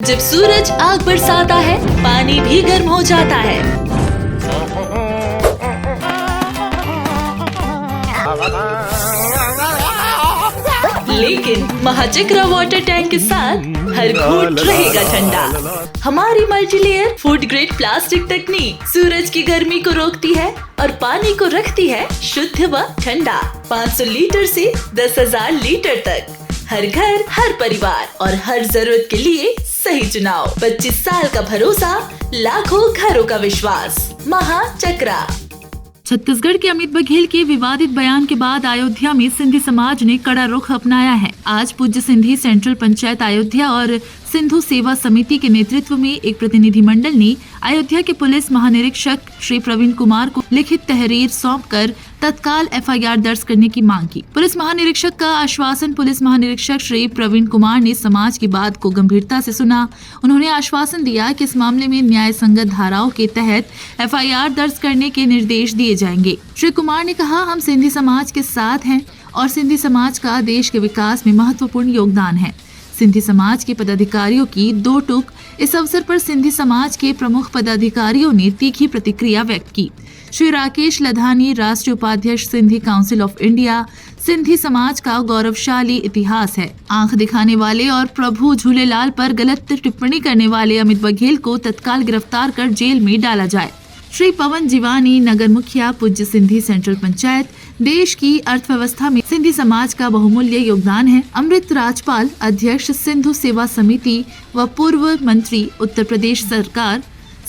जब सूरज आग बरसाता है, पानी भी गर्म हो जाता है। लेकिन महाचक्रा वाटर टैंक के साथ हर घूंट रहेगा ठंडा। हमारी मल्टीलेयर फूड ग्रेड प्लास्टिक तकनीक सूरज की गर्मी को रोकती है और पानी को रखती है शुद्ध व ठंडा। 500 लीटर से 10,000 लीटर तक, हर घर, हर परिवार और हर जरूरत के लिए सही चुनाव। 25 साल का भरोसा, लाखों घरों का विश्वास। महाचक्रा। छत्तीसगढ़ के अमित बघेल के विवादित बयान के बाद अयोध्या में सिंधी समाज ने कड़ा रुख अपनाया है। आज पूज्य सिंधी सेंट्रल पंचायत अयोध्या और सिंधु सेवा समिति के नेतृत्व में एक प्रतिनिधि मंडल ने अयोध्या के पुलिस महानिरीक्षक श्री प्रवीण कुमार को लिखित तहरीर सौंपकर तत्काल एफआईआर दर्ज करने की मांग की। पुलिस महानिरीक्षक का आश्वासन पुलिस महानिरीक्षक श्री प्रवीण कुमार ने समाज की बात को गंभीरता से सुना। उन्होंने आश्वासन दिया कि इस मामले में न्याय संगत धाराओं के तहत एफआईआर दर्ज करने के निर्देश दिए जाएंगे। श्री कुमार ने कहा, हम सिंधी समाज के साथ हैं और सिंधी समाज का देश के विकास में महत्वपूर्ण योगदान है। सिंधी समाज के पदाधिकारियों की दो टूक। इस अवसर पर सिंधी समाज के प्रमुख पदाधिकारियों ने तीखी प्रतिक्रिया व्यक्त की। श्री राकेश लधानी, राष्ट्रीय उपाध्यक्ष Sindhi council of India. Sindhi समाज का गौरवशाली इतिहास है। आंख दिखाने वाले और प्रभु झूलेलाल पर गलत टिप्पणी करने वाले अमित बघेल को तत्काल गिरफ्तार कर जेल में डाला जाए। श्री पवन जीवानी, नगर मुखिया, पूज्य सिंधी सेंट्रल पंचायत। देश की अर्थव्यवस्था में सिंधी समाज का बहुमूल्य योगदान है। अमृत राजपाल, अध्यक्ष सिंधु सेवा समिति व पूर्व मंत्री, उत्तर प्रदेश सरकार।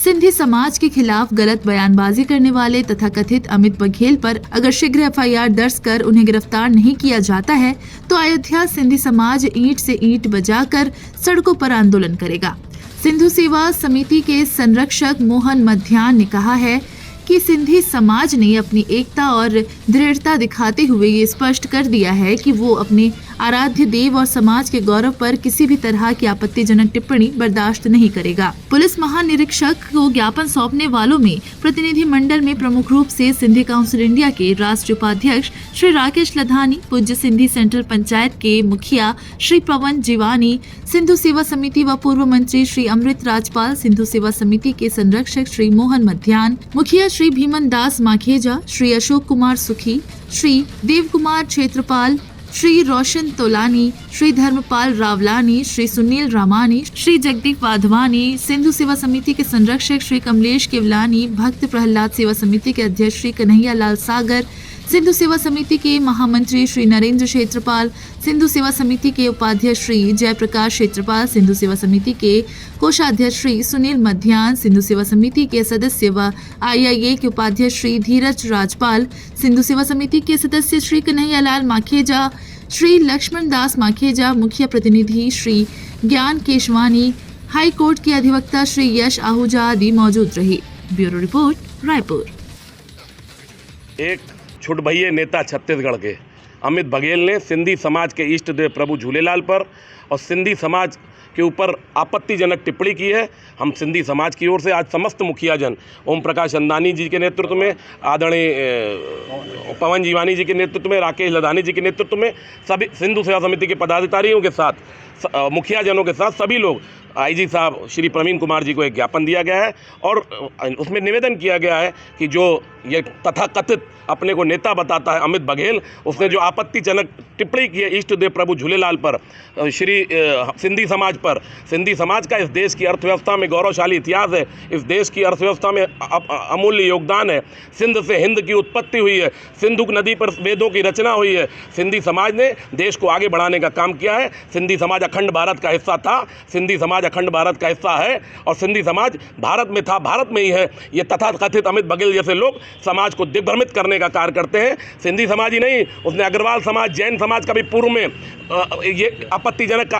सिंधी समाज के खिलाफ गलत बयानबाजी करने वाले तथा कथित अमित बघेल पर अगर शीघ्र एफआईआर दर्ज कर उन्हें गिरफ्तार नहीं किया जाता है तो अयोध्या सिंधी समाज ईंट से ईंट बजाकर सड़कों पर आंदोलन करेगा। सिंधु सेवा समिति के संरक्षक मोहन मध्यान ने कहा है कि सिंधी समाज ने अपनी एकता और दृढ़ता दिखाते हुए ये स्पष्ट कर दिया है कि वो अपने आराध्य देव और समाज के गौरव पर किसी भी तरह की आपत्तिजनक टिप्पणी बर्दाश्त नहीं करेगा। पुलिस महानिरीक्षक को ज्ञापन सौंपने वालों में प्रतिनिधि मंडल में प्रमुख रूप से सिंधी काउंसिल इंडिया के राष्ट्रीय उपाध्यक्ष श्री राकेश लधानी, पूज्य सिंधी सेंट्रल पंचायत के मुखिया श्री पवन जीवानी, सिंधु सेवा समिति व पूर्व मंत्री श्री अमृत राजपाल, सिंधु सेवा समिति के संरक्षक श्री मोहन मध्यान, मुखिया श्री भीमन दास माखेजा, श्री अशोक कुमार सुखी, श्री देव कुमार क्षेत्रपाल, श्री रोशन तोलानी, श्री धर्मपाल रावलानी, श्री सुनील रामानी, श्री जगदीप वाधवानी, सिंधु सेवा समिति के संरक्षक श्री कमलेश केवलानी, भक्त प्रहलाद सेवा समिति के अध्यक्ष श्री कन्हैया लाल सागर, सिंधु सेवा समिति के महामंत्री श्री नरेंद्र क्षेत्रपाल, सिंधु सेवा समिति के उपाध्यक्ष श्री जयप्रकाश क्षेत्रपाल, सिंधु सेवा समिति के कोषाध्यक्ष श्री सुनील मध्यान, सिंधु सेवा समिति के सदस्य व आईआईए के उपाध्यक्ष श्री धीरज राजपाल, सिंधु सेवा समिति के सदस्य श्री कन्हैया लाल माखेजा, श्री लक्ष्मण दास माखेजा, मुख्य प्रतिनिधि श्री ज्ञान केशवानी, हाई कोर्ट के अधिवक्ता श्री यश आहूजा आदि मौजूद रहे। Bureau report, Raipur. एक छुटभइये नेता छत्तीसगढ़ के अमित बघेल ने सिंधी समाज के इष्ट देव प्रभु झूलेलाल पर और सिंधी समाज के ऊपर आपत्तिजनक टिप्पणी की है। हम सिंधी समाज की ओर से आज समस्त मुखियाजन, ओम प्रकाश अंदानी जी के नेतृत्व में, आदरणीय पवन जीवानी जी के नेतृत्व में, राकेश लधानी जी के नेतृत्व में, सभी सिंधु सेवा समिति के पदाधिकारियों के साथ, मुखियाजनों के साथ सभी लोग आईजी साहब श्री प्रवीण कुमार जी को एक ज्ञापन दिया गया है और उसमें निवेदन किया गया है कि जो ये तथाकथित अपने को नेता बताता है अमित बघेल, उसने जो आपत्तिजनक टिप्पणी की है इष्ट देव प्रभु झूलेलाल पर, श्री सिंधी समाज पर, सिंधी समाज का इस देश की अर्थव्यवस्था में गौरवशाली इतिहास है, इस देश की अर्थव्यवस्था में अमूल्य योगदान है। सिंध से हिंद की उत्पत्ति हुई है, सिंधु नदी पर वेदों की रचना हुई है। सिंधी समाज ने देश को आगे बढ़ाने का काम किया है। सिंधी समाज अखंड भारत का हिस्सा था, सिंधी समाज अखंड भारत का हिस्सा है और सिंधी समाज भारत में था, भारत में ही है। ये तथाकथित अमित बघेल जैसे लोग समाज को दिग्भ्रमित करने का कार्य करते हैं। सिंधी समाज ही नहीं, उसने अग्रवाल समाज, जैन समाज का भी पूर्व में ये आपत्तिजनक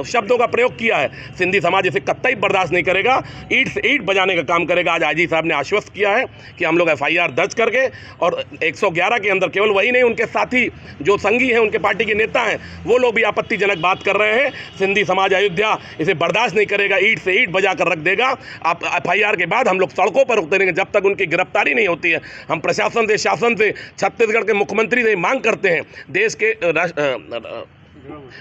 शब्दों का प्रयोग किया है। सिंधी समाज इसे कतई बर्दाश्त नहीं करेगा, ईंट से ईंट बजाने का काम करेगा। आज आईजी साहब ने आश्वस्त किया है कि हम लोग एफआईआर दर्ज करके और 111 के अंदर केवल वही नहीं, उनके साथी जो संगी हैं, उनके पार्टी के नेता हैं, वो लोग भी आपत्तिजनक बात कर रहे हैं। सिंधी समाज अयोध्या इसे बर्दाश्त नहीं करेगा, ईंट से ईंट बजा कर रख देगा। आप एफआईआर के बाद हम लोग सड़कों पर उतरेंगे जब तक उनकी गिरफ्तारी नहीं होती है। हम प्रशासन से, शासन से, छत्तीसगढ़ के मुख्यमंत्री से मांग करते हैं, देश के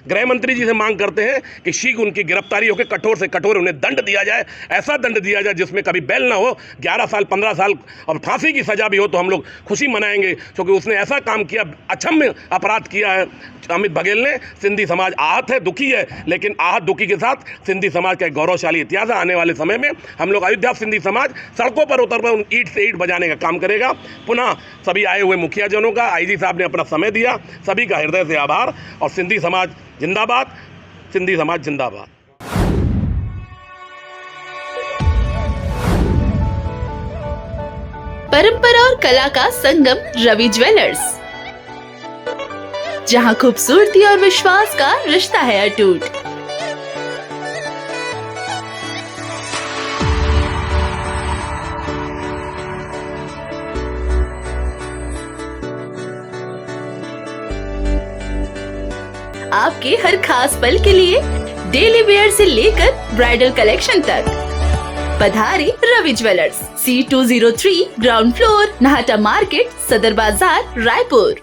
गृह मंत्री जी से मांग करते हैं कि शीघ्र उनकी गिरफ्तारी होकर कठोर से कठोर उन्हें दंड दिया जाए, ऐसा दंड दिया जाए जिसमें कभी बेल ना हो, 11 साल 15 साल और फांसी की सजा भी हो तो हम लोग खुशी मनाएंगे, क्योंकि उसने ऐसा काम किया, अक्षम्य अपराध किया है अमित बघेल ने। सिंधी समाज आहत है, दुखी है, लेकिन आहत दुखी के साथ सिंधी समाज का एक गौरवशाली इतिहास है। आने वाले समय में हम लोग अयोध्या सिंधी समाज सड़कों पर उतर कर ईंट से ईंट बजाने का काम करेगा। पुनः सभी आए हुए मुखियाजनों का, आईजी साहब ने अपना समय दिया, सभी का हृदय से आभार। और सिंधी समाज जिंदाबाद, सिंधी समाज जिंदाबाद। परंपरा और कला का संगम रवि ज्वेलर्स, जहां खूबसूरती और विश्वास का रिश्ता है अटूट। आपके हर खास पल के लिए डेली वेयर से लेकर ब्राइडल कलेक्शन तक पधारे Ravi jewellers, C203 ground floor, Nahata market, Sadar Bazaar, Raipur.